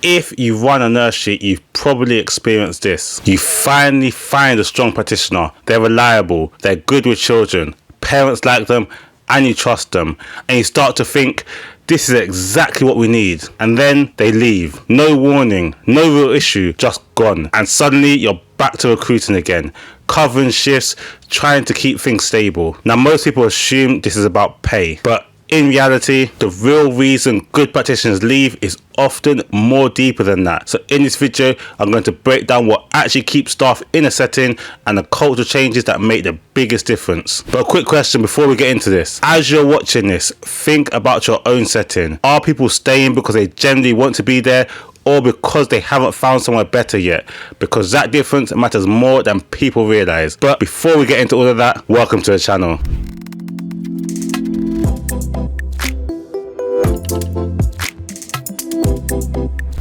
If you run a nursery, you've probably experienced this. You finally find a strong practitioner. They're reliable, they're good with children, parents like them, and you trust them. And you start to think, this is exactly what we need. And then they leave. No warning, no real issue, just gone. And suddenly you're back to recruiting again, covering shifts, trying to keep things stable. Now, most people assume this is about pay, but in reality, the real reason good practitioners leave is often more deeper than that. So in this video, I'm going to break down what actually keeps staff in a setting and the cultural changes that make the biggest difference. But a quick question before we get into this. As you're watching this, think about your own setting. Are people staying because they genuinely want to be there, or because they haven't found somewhere better yet? Because that difference matters more than people realize. But before we get into all of that, welcome to the channel.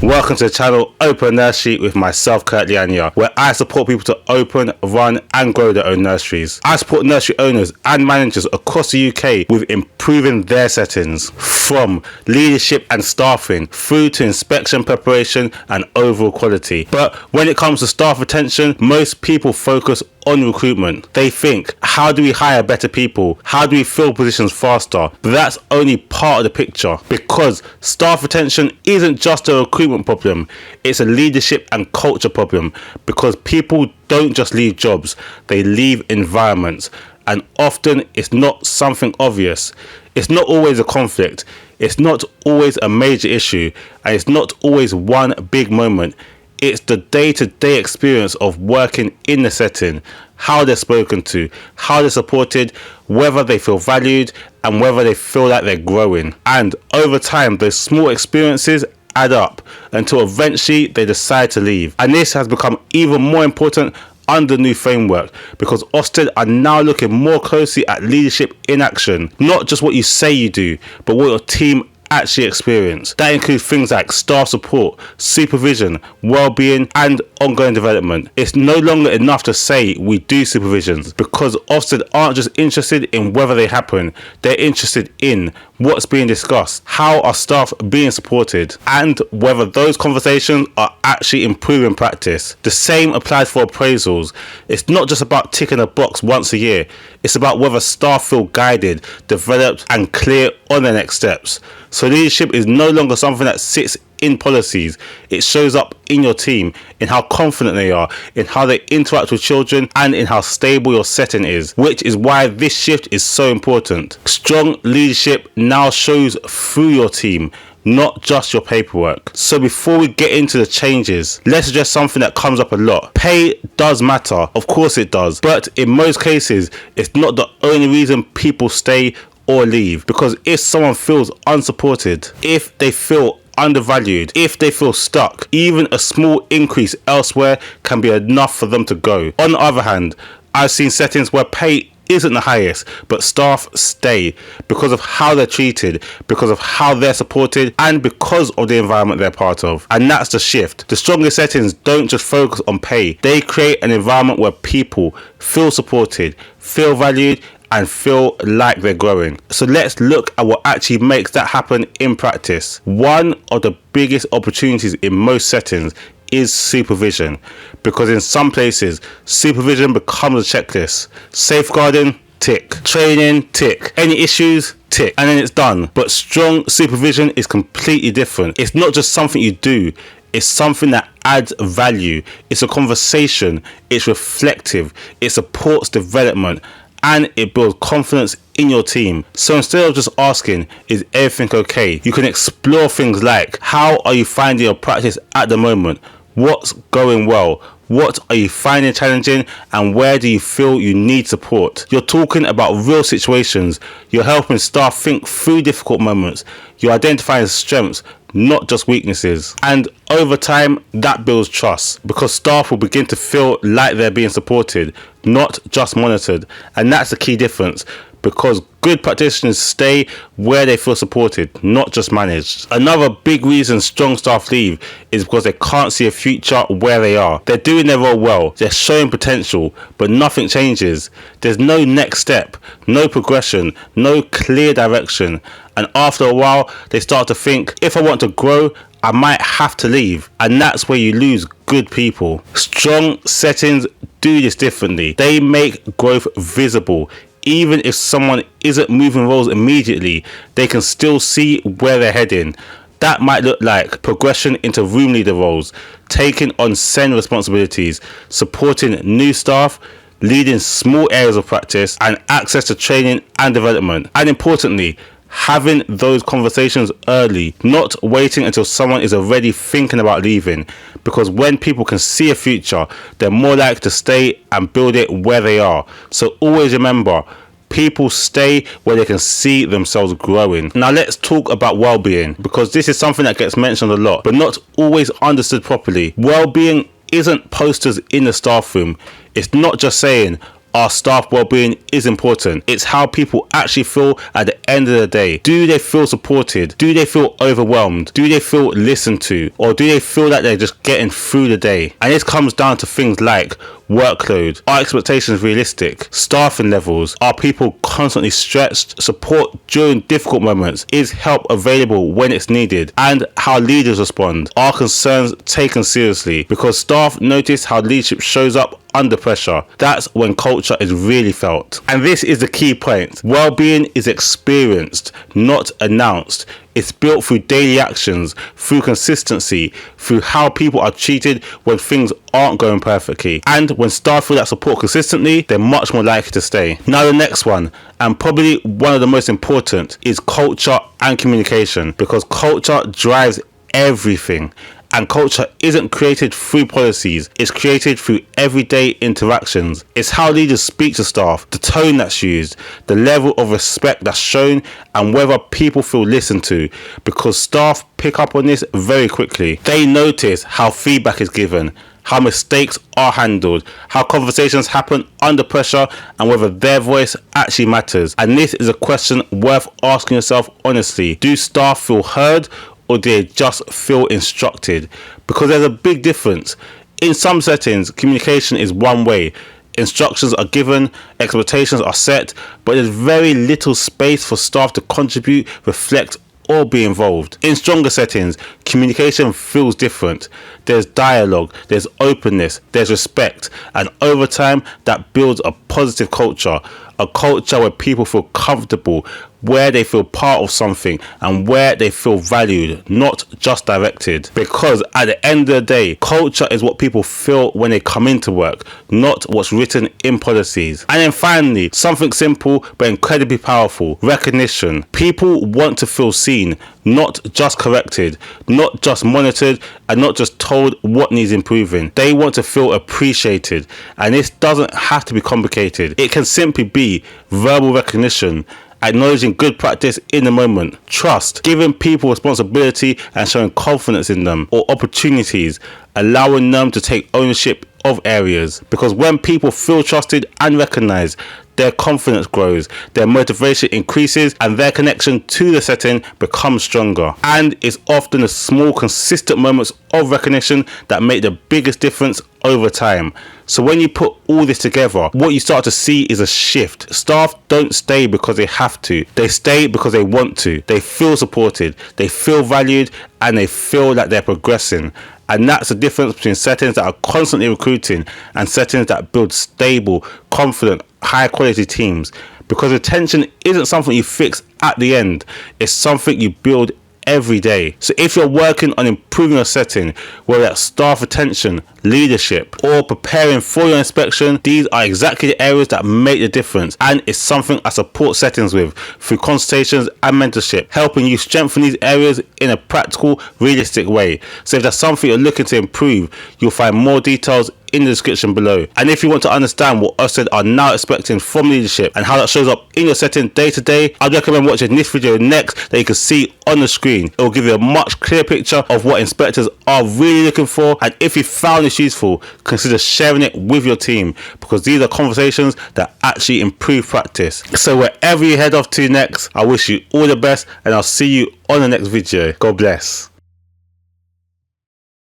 Welcome to the channel Open Nursery with myself, Kurt Liania, where I support people to open, run and grow their own nurseries. I support nursery owners and managers across the UK with improving their settings, from leadership and staffing through to inspection preparation and overall quality. But when it comes to staff retention, most people focus on recruitment. They think, how do we hire better people? How do we fill positions faster? But that's only part of the picture, because staff retention isn't just a recruitment problem, it's a leadership and culture problem, because people don't just leave jobs, they leave environments. And often it's not something obvious. It's not always a conflict. It's not always a major issue. And it's not always one big moment. It's the day-to-day experience of working in the setting, how they're spoken to, how they're supported, whether they feel valued, and whether they feel like they're growing. And over time, those small experiences add up until eventually they decide to leave. And this has become even more important under the new framework, because Ofsted are now looking more closely at leadership in action. Not just what you say you do, but what your team actually experience. That includes things like staff support, supervision, well-being and ongoing development. It's no longer enough to say we do supervisions, because Ofsted aren't just interested in whether they happen, they're interested in what's being discussed, how are staff being supported, and whether those conversations are actually improving practice. The same applies for appraisals. It's not just about ticking a box once a year, it's about whether staff feel guided, developed and clear on their next steps. So leadership is no longer something that sits in policies. It shows up in your team, in how confident they are, in how they interact with children, and in how stable your setting is, which is why this shift is so important. Strong leadership now shows through your team, not just your paperwork. So before we get into the changes, let's address something that comes up a lot. Pay does matter, of course it does, but in most cases it's not the only reason people stay or leave. Because if someone feels unsupported, if they feel undervalued, if they feel stuck, even a small increase elsewhere can be enough for them to go. On the other hand, I've seen settings where pay isn't the highest, but staff stay because of how they're treated, because of how they're supported, and because of the environment they're part of. And that's the shift. The strongest settings don't just focus on pay, they create an environment where people feel supported, feel valued, and feel like they're growing. So let's look at what actually makes that happen in practice. One of the biggest opportunities in most settings is supervision, because in some places supervision becomes a checklist. Safeguarding, tick. Training, tick. Any issues, tick. And then it's done. But strong supervision is completely different. It's not just something you do, it's something that adds value. It's a conversation, it's reflective, it supports development, and it builds confidence in your team. So instead of just asking, is everything okay? You can explore things like, how are you finding your practice at the moment? What's going well? What are you finding challenging? And where do you feel you need support? You're talking about real situations. You're helping staff think through difficult moments. You're identifying strengths, not just weaknesses. And over time, that builds trust, because staff will begin to feel like they're being supported, not just monitored. And that's the key difference, because good practitioners stay where they feel supported, not just managed. Another big reason strong staff leave is because they can't see a future where they are. They're doing their role well, they're showing potential, but nothing changes. There's no next step, no progression, no clear direction. And after a while, they start to think, if I want to grow, I might have to leave. And that's where you lose good people. Strong settings do this differently. They make growth visible. Even if someone isn't moving roles immediately, they can still see where they're heading. That might look like progression into room leader roles, taking on SEN responsibilities, supporting new staff, leading small areas of practice, and access to training and development. And importantly, having those conversations early, not waiting until someone is already thinking about leaving. Because when people can see a future, they're more likely to stay and build it where they are. So always remember, people stay where they can see themselves growing. Now let's talk about well-being, because this is something that gets mentioned a lot, but not always understood properly. Well-being isn't posters in the staff room. It's not just saying our staff well-being is important. It's how people actually feel at the end of the day. Do they feel supported? Do they feel overwhelmed? Do they feel listened to? Or do they feel like they're just getting through the day? And this comes down to things like workload. Are expectations realistic? Staffing levels. Are people constantly stretched? Support during difficult moments. Is help available when it's needed? And how leaders respond. Are concerns taken seriously? Because staff notice how leadership shows up under pressure. That's when culture is really felt. And this is the key point. Well-being is experienced, not announced. It's built through daily actions, through consistency, through how people are treated when things aren't going perfectly. And when staff feel that support consistently, they're much more likely to stay. Now the next one, and probably one of the most important, is culture and communication, because culture drives everything. And culture isn't created through policies, it's created through everyday interactions. It's how leaders speak to staff, the tone that's used, the level of respect that's shown, and whether people feel listened to, because staff pick up on this very quickly. They notice how feedback is given, how mistakes are handled, how conversations happen under pressure, and whether their voice actually matters. And this is a question worth asking yourself honestly. Do staff feel heard, or do they just feel instructed? Because there's a big difference. In some settings, communication is one way. Instructions are given, expectations are set, but there's very little space for staff to contribute, reflect, or be involved. In stronger settings, communication feels different. There's dialogue, there's openness, there's respect, and over time that builds a positive culture. A culture where people feel comfortable, where they feel part of something, and where they feel valued, not just directed. Because at the end of the day, culture is what people feel when they come into work, not what's written in policies. And then finally, something simple but incredibly powerful: recognition. People want to feel seen, not just corrected, not just monitored, and not just told what needs improving. They want to feel appreciated, and this doesn't have to be complicated. It can simply be verbal recognition, acknowledging good practice in the moment, trust, giving people responsibility and showing confidence in them, or opportunities, allowing them to take ownership of areas. Because when people feel trusted and recognized, their confidence grows, their motivation increases, and their connection to the setting becomes stronger. And it's often the small, consistent moments of recognition that make the biggest difference over time. So when you put all this together, what you start to see is a shift. Staff don't stay because they have to. They stay because they want to. They feel supported, they feel valued, and they feel that they're progressing. And that's the difference between settings that are constantly recruiting and settings that build stable, confident, high quality teams. Because retention isn't something you fix at the end, it's something you build every day. So if you're working on improving your setting, whether that's staff retention, leadership, or preparing for your inspection, these are exactly the areas that make the difference, and it's something I support settings with through consultations and mentorship, helping you strengthen these areas in a practical, realistic way. So if that's something you're looking to improve, you'll find more details in the description below. And if you want to understand what Ofsted are now expecting from leadership and how that shows up in your setting day to day, I'd recommend watching this video next that you can see on the screen. It will give you a much clearer picture of what inspectors are really looking for, and if you found this useful, consider sharing it with your team, because these are conversations that actually improve practice. So wherever you head off to next, I wish you all the best, and I'll see you on the next video. God bless.